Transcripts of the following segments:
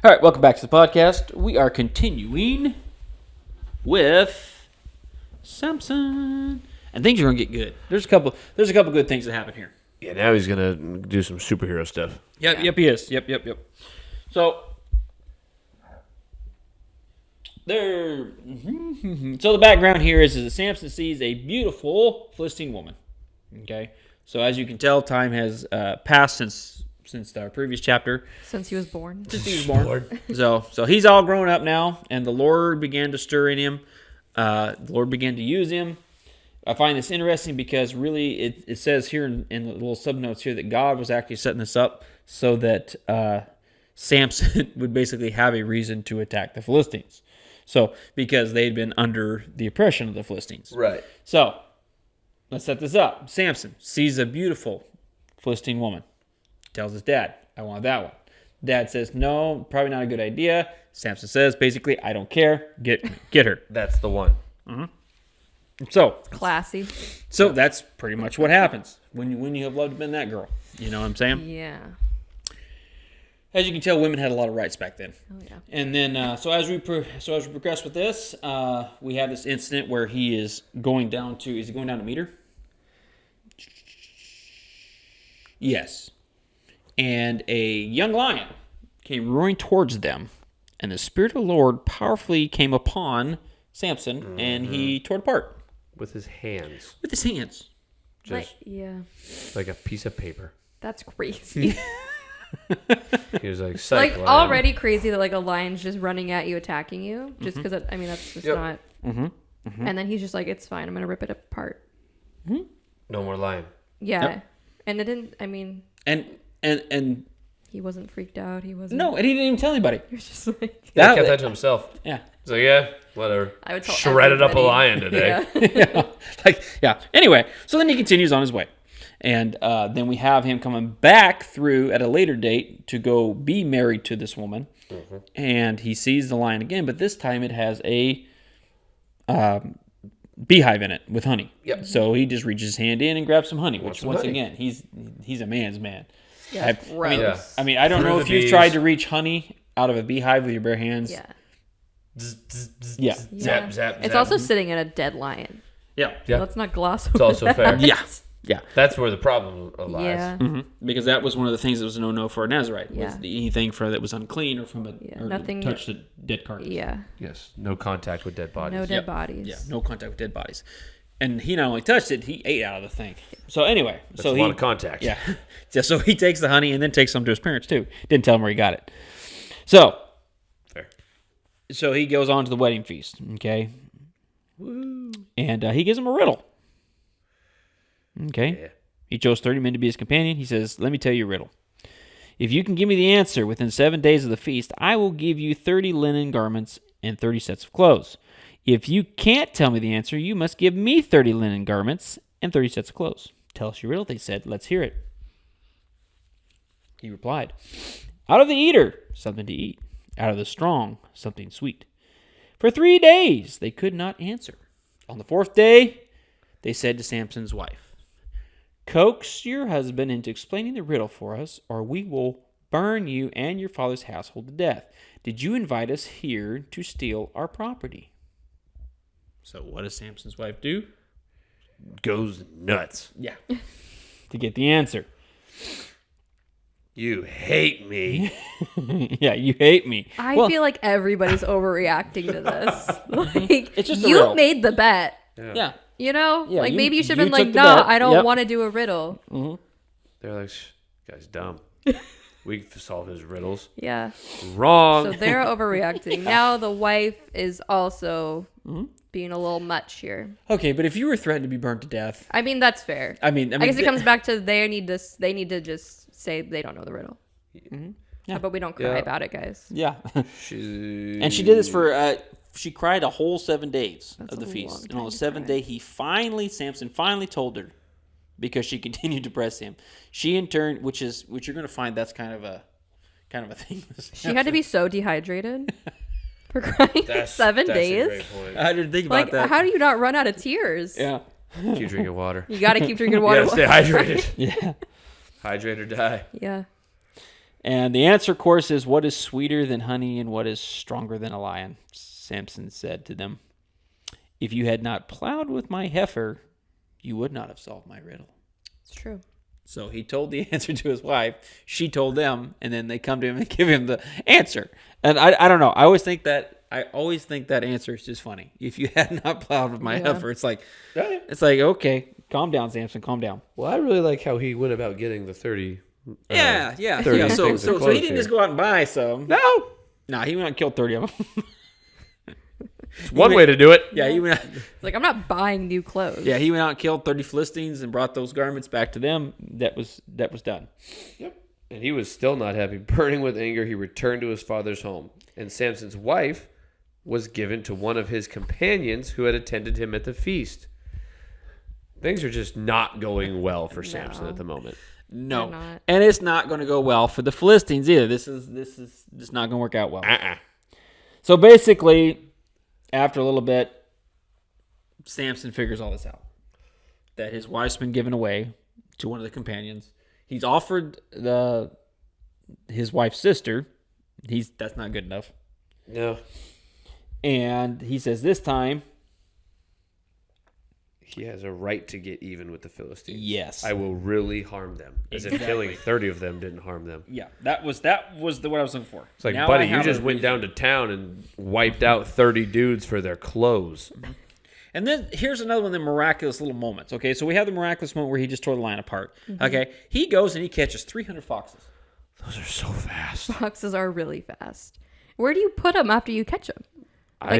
All right, welcome back to the podcast. We are continuing with Samson, and things are going to get good. There's a couple good things that happen here. Yeah, now he's gonna do some superhero stuff. Yep, he is. Yep. So So the background here is that Samson sees a beautiful Philistine woman. Okay, so as you can tell, time has passed since our previous chapter. Since he was born. Since he was born. So he's all grown up now, and the Lord began to stir in him. The Lord began to use him. I find this interesting because really it says here in the little subnotes here that God was actually setting this up so that Samson would basically have a reason to attack the Philistines. So, because they'd been under the oppression of the Philistines. Right. So, let's set this up. Samson sees a beautiful Philistine woman. Tells his dad, I want that one. Dad says, no, probably not a good idea. Samson says, basically, I don't care. Get her. That's the one. Mm-hmm. So classy. So that's pretty much what happens when you have loved been that girl. You know what I'm saying? Yeah. As you can tell, women had a lot of rights back then. Oh yeah. And then, so as we progress with this, we have this incident where he is going down to. Is he going down to meet her? Yes. And a young lion came roaring towards them, and the Spirit of the Lord powerfully came upon Samson, and he tore it apart. With his hands. With his hands. Just like a piece of paper. That's crazy. He was like, psych, lion. Already crazy that like a lion's just running at you, attacking you, just because that's just not. Mm-hmm. Mm-hmm. And then he's just like, it's fine, I'm gonna rip it apart. Mm-hmm. No more lion. Yeah, yep. And it didn't. I mean, and he wasn't freaked out. He wasn't. No, and he didn't even tell anybody. He was just like he kept that to himself. Yeah. He's like, yeah, whatever. I would tell shredded everybody. up a lion today. Yeah. Anyway, so then he continues on his way. And then we have him coming back through at a later date to go be married to this woman. Mm-hmm. And he sees the lion again, but this time it has a beehive in it with honey. Yep. So he just reaches his hand in and grabs some honey, which once honey. Again, he's a man's man. Yeah, I mean, I don't know if you've tried to reach honey out of a beehive with your bare hands. Yeah. Yeah. Zap, zap, It's zap. also sitting in a dead lion. Yeah. Let's not gloss over It's also that. fair. Yeah. That's where the problem lies. Yeah. Mm-hmm. Because that was one of the things that was a no-no for a Nazarite. Yeah. Was anything that was unclean or from nothing touched a dead carcass. Yeah. Yes. No contact with dead bodies. No dead bodies. Yeah. No contact with dead bodies. And he not only touched it, he ate out of the thing. So anyway, That's a lot of contact. Yeah. So he takes the honey and then takes some to his parents too. Didn't tell him where he got it. So. Fair. So he goes on to the wedding feast. Okay. Woo. And he gives him a riddle. Okay. Yeah. He chose 30 men to be his companion. He says, let me tell you a riddle. If you can give me the answer within 7 days of the feast, I will give you 30 linen garments and 30 sets of clothes. If you can't tell me the answer, you must give me 30 linen garments and 30 sets of clothes. Tell us your riddle, they said. Let's hear it. He replied, out of the eater, something to eat. Out of the strong, something sweet. For 3 days, they could not answer. On the 4th day, they said to Samson's wife, coax your husband into explaining the riddle for us, or we will burn you and your father's household to death. Did you invite us here to steal our property? So what does Samson's wife do? Goes nuts. Yeah. To get the answer. You hate me. Yeah, you hate me. I feel like everybody's overreacting to this. Like, it's just a you riddle. made the bet. Yeah. You know? Yeah, like, you- maybe you should you have been like, took the no, bet. I don't Yep. want to do a riddle. Mm-hmm. They're like, guy's dumb. We can solve his riddles. Yeah. Wrong. So they're overreacting. Now the wife is also being a little much here. Okay, but if you were threatened to be burned to death, I mean, that's fair. I mean, I guess it comes back to they need to just say they don't know the riddle. Mm-hmm. Yeah. But we don't cry about it, guys. Yeah. And she she did this for, she cried a whole 7 days That's of the a feast. long And on the time to 7th cry. day, Samson finally told her because she continued to press him. She in turn, which you're going to find that's kind of a thing. She had to be so dehydrated for crying for 7 That's days. a great point. I didn't think Like, about that. how do you not run out of tears? Yeah. Keep drinking water. You got to keep drinking You water. gotta stay hydrated. Yeah. Hydrate or die. Yeah. And the answer, of course, is what is sweeter than honey and what is stronger than a lion? Samson said to them, if you had not plowed with my heifer, you would not have solved my riddle. It's true. So he told the answer to his wife. She told them, and then they come to him and give him the answer. And I don't know. I always think that answer is just funny. If you had not plowed with my heifer, it's like, okay, calm down, Samson, calm down. Well, I really like how he went about getting the 30. 30 So things of he clothes didn't here. just go out and buy some. No, he went out and killed 30 of them. It's one way to do it. Yeah, he went out. It's like, I'm not buying new clothes. Yeah, he went out and killed 30 Philistines and brought those garments back to them. That was done. Yep. And he was still not happy. Burning with anger, he returned to his father's home. And Samson's wife was given to one of his companions who had attended him at the feast. Things are just not going well for Samson at the moment. No, They're not. and it's not going to go well for the Philistines either. This is just not going to work out well. So basically, after a little bit, Samson figures all this out. That his wife's been given away to one of the companions. He's offered his wife's sister. That's not good enough. No. And he says this time, He has a right to get even with the Philistines. yes. I will really harm them. As if killing 30 of them didn't harm them. Yeah, that was what I was looking for. It's like, Now buddy, I you have just a went reason. down to town and wiped out 30 dudes for their clothes. And then here's another one of the miraculous little moments. Okay, so we have the miraculous moment where he just tore the lion apart. Okay, he goes and he catches 300 foxes. Those are so fast. Foxes are really fast. Where do you put them after you catch them?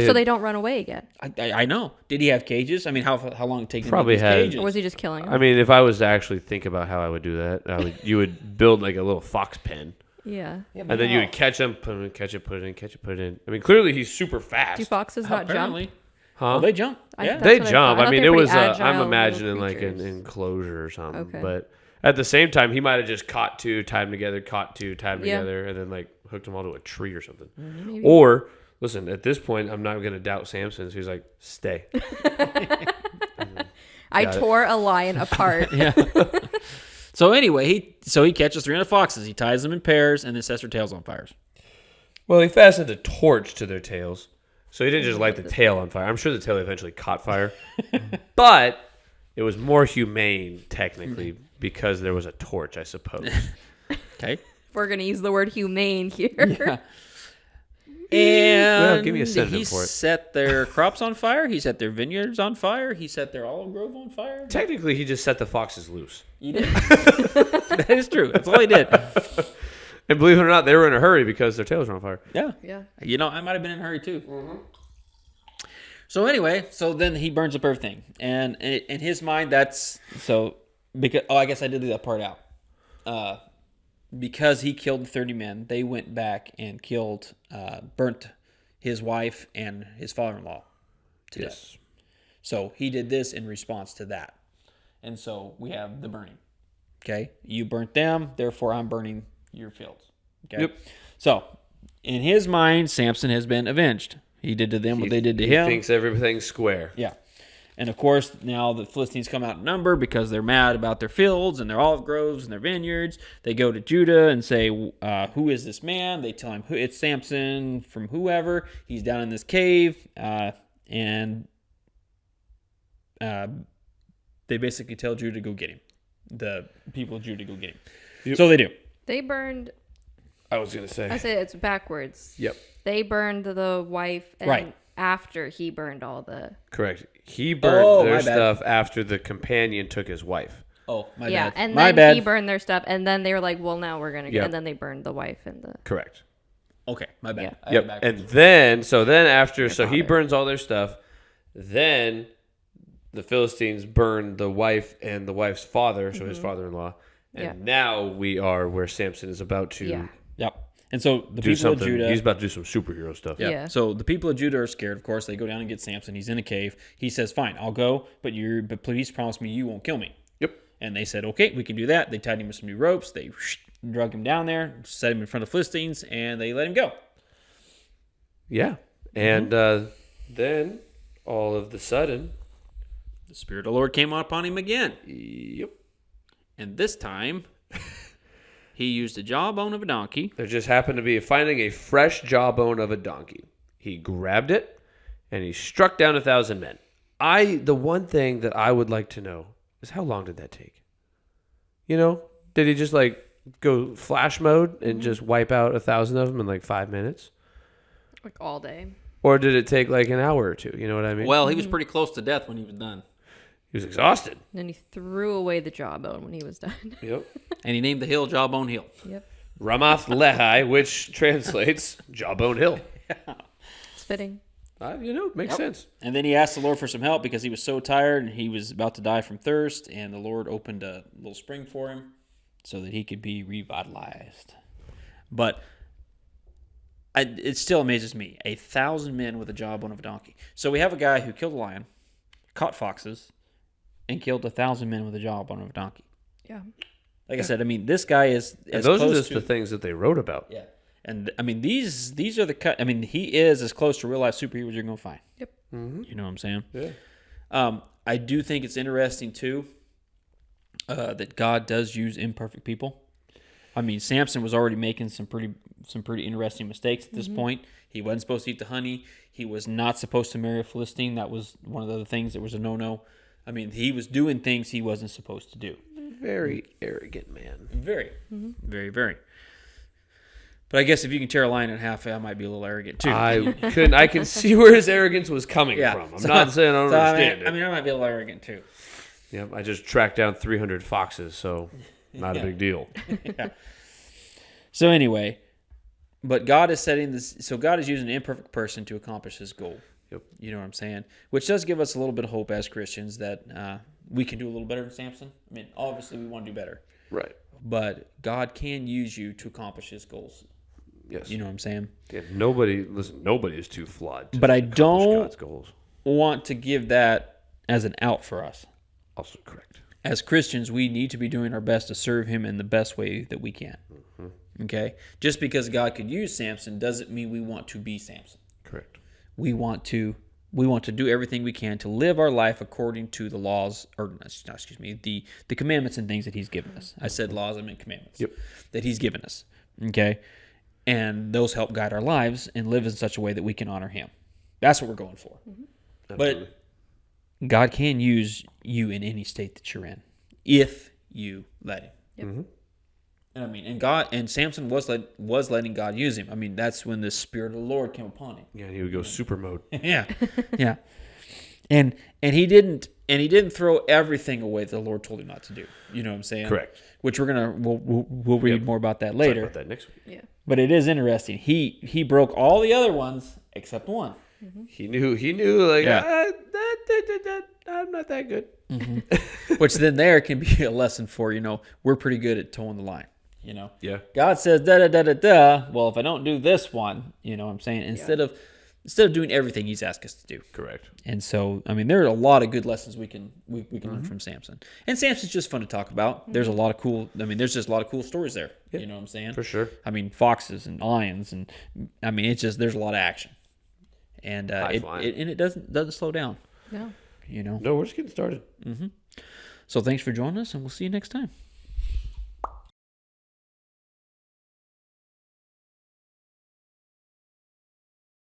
So they don't run away again? I know. Did he have cages? I mean, how long it take him Probably to make had- these cages? Or was he just killing them? I mean, if I was to actually think about how I would do that, you would build like a little fox pen. Yeah. And then you would catch them, put them in, catch it, put it in, catch it, put it in. I mean, clearly he's super fast. Do foxes not jump? Apparently. Huh? Oh, they jump. I Yeah. thought- They That's what I jump. thought. I I mean, thought it they're was. pretty I'm agile imagining little like an creatures. enclosure or something. Okay. But at the same time, he might have just caught two, tied them together, caught two, tied them Yeah. together, and then like hooked them all to a tree or something. Maybe. Or listen, at this point, I'm not going to doubt Samson. So he's like, stay. I Got it. tore a lion apart. Yeah. So anyway, he catches 300 foxes. He ties them in pairs and then sets their tails on fires. Well, he fastened a torch to their tails. So he didn't just light the tail on fire. I'm sure the tail eventually caught fire. But it was more humane, technically, because there was a torch, I suppose. Okay. We're going to use the word humane here. Yeah. And Well, give me a synonym he for it. set their crops on fire. He set their vineyards on fire. He set their olive grove on fire. Technically, he just set the foxes loose. He did. That is true. That's all he did. And believe it or not, they were in a hurry because their tails were on fire. Yeah. Yeah. You know, I might have been in a hurry too. So anyway, so then he burns up everything, and in his mind, that's so because I guess I did leave that part out. Because he killed 30 men, they went back and killed, burnt his wife and his father-in-law to death. So he did this in response to that, and so we have the burning. Okay, you burnt them, therefore I'm burning your fields. Okay, Yep. So in his mind, Samson has been avenged. He did to them what they did to He him. thinks everything's square. Yeah. And of course, now the Philistines come out in number because they're mad about their fields and their olive groves and their vineyards. They go to Judah and say, who is this man? They tell him it's Samson from whoever. He's down in this cave. And they basically tell Judah to go get him. The people of Judah go get him. Yep. So they do. They burned, I was going to say. I say it's backwards. Yep. They burned the wife and Right. after he burned all the... Correct. He burned Oh, their my bad. stuff after the companion took his wife. Oh, my yeah, bad. and my then bad. he burned their stuff, and then they were like, well, now we're going to... Yeah. And then they burned the wife and the... Correct. Okay, my bad. Yeah. I had it Yep. backwards. And then after, so he father. burns all their stuff. Then the Philistines burn the wife and the wife's father, so his father-in-law. And Yeah. now we are where Samson is about to Yeah. Yep. And so the do people of something. Judah... He's about to do some superhero stuff. Yeah. Yeah. So the people of Judah are scared. Of course, they go down and get Samson. He's in a cave. He says, "Fine, I'll go, but please promise me you won't kill me." Yep. And they said, "Okay, we can do that." They tied him with some new ropes. They drug him down there, set him in front of Philistines, and they let him go. Yeah. And then all of the sudden, The Spirit of the Lord came upon him again, yep. and this time He used the jawbone of a donkey. There just happened to be finding a fresh jawbone of a donkey. He grabbed it, and he struck down 1,000 men. The one thing that I would like to know is how long did that take? You know, did he just like go flash mode and just wipe out 1,000 of them in like 5 minutes? Like all day. Or did it take like an hour or two? You know what I mean? Well, he was pretty close to death when he was done. He was exhausted. And then he threw away the jawbone when he was done. Yep. And he named the hill Jawbone Hill. Yep. Ramath Lehi, which translates Jawbone Hill. It's fitting. Makes sense. And then he asked the Lord for some help because he was so tired and he was about to die from thirst. And the Lord opened a little spring for him so that he could be revitalized. But it still amazes me. 1,000 men with a jawbone of a donkey. So we have a guy who killed a lion, caught foxes, and killed 1,000 men with a jawbone of a donkey. Yeah. Like I said, I mean, this guy is as those close are just to the things that they wrote about. Yeah, and I mean these are the cut. I mean, he is as close to real life superheroes you're gonna find. Yep. Mm-hmm. You know what I'm saying? Yeah. I do think it's interesting too that God does use imperfect people. I mean, Samson was already making some pretty interesting mistakes at this point. He wasn't supposed to eat the honey. He was not supposed to marry a Philistine. That was one of the things that was a no-no. I mean, he was doing things he wasn't supposed to do. Very arrogant man. Very, very, very. But I guess if you can tear a lion in half, I might be a little arrogant too. I can see where his arrogance was coming from. I'm not saying I don't understand it. I mean, I might be a little arrogant too. Yeah, I just tracked down 300 foxes, so not a big deal. Yeah. So anyway, but God is setting this. So God is using an imperfect person to accomplish His goal. Yep. You know what I'm saying? Which does give us a little bit of hope as Christians that we can do a little better than Samson. I mean, obviously we want to do better. Right. But God can use you to accomplish His goals. Yes. You know what I'm saying? Yeah, nobody is too flawed to But I accomplish don't God's goals. want to give that as an out for us. Also correct. As Christians, we need to be doing our best to serve Him in the best way that we can. Mm-hmm. Okay? Just because God could use Samson doesn't mean we want to be Samson. Correct. We want to do everything we can to live our life according to the laws, or excuse me, the commandments and things that He's given us. I said laws, I meant commandments. Yep. That He's given us. Okay? And those help guide our lives and live in such a way that we can honor Him. That's what we're going for. Mm-hmm. But God can use you in any state that you're in, if you let Him. Yep. Mm-hmm. And I mean, and Samson was letting God use him. I mean, that's when the Spirit of the Lord came upon him. Yeah, and he would go super mode. Yeah, yeah. And he didn't throw everything away that the Lord told him not to do. You know what I'm saying? Correct. Which we'll read more about that later. Talk about that next week. Yeah. But it is interesting. He broke all the other ones except one. Mm-hmm. He knew like Yeah. I'm not that good. Mm-hmm. Which then there can be a lesson for, we're pretty good at towing the line. Yeah. God says da da da da da. Well, if I don't do this one, you know what I'm saying? Instead of doing everything He's asked us to do. Correct. And so, I mean, there are a lot of good lessons we can learn from Samson. And Samson's just fun to talk about. There's a lot of cool. I mean, there's just a lot of cool stories there. Yeah, you know what I'm saying? For sure. I mean, foxes and lions, and I mean, it's just there's a lot of action, and it doesn't slow down. No. No, we're just getting started. So thanks for joining us, and we'll see you next time.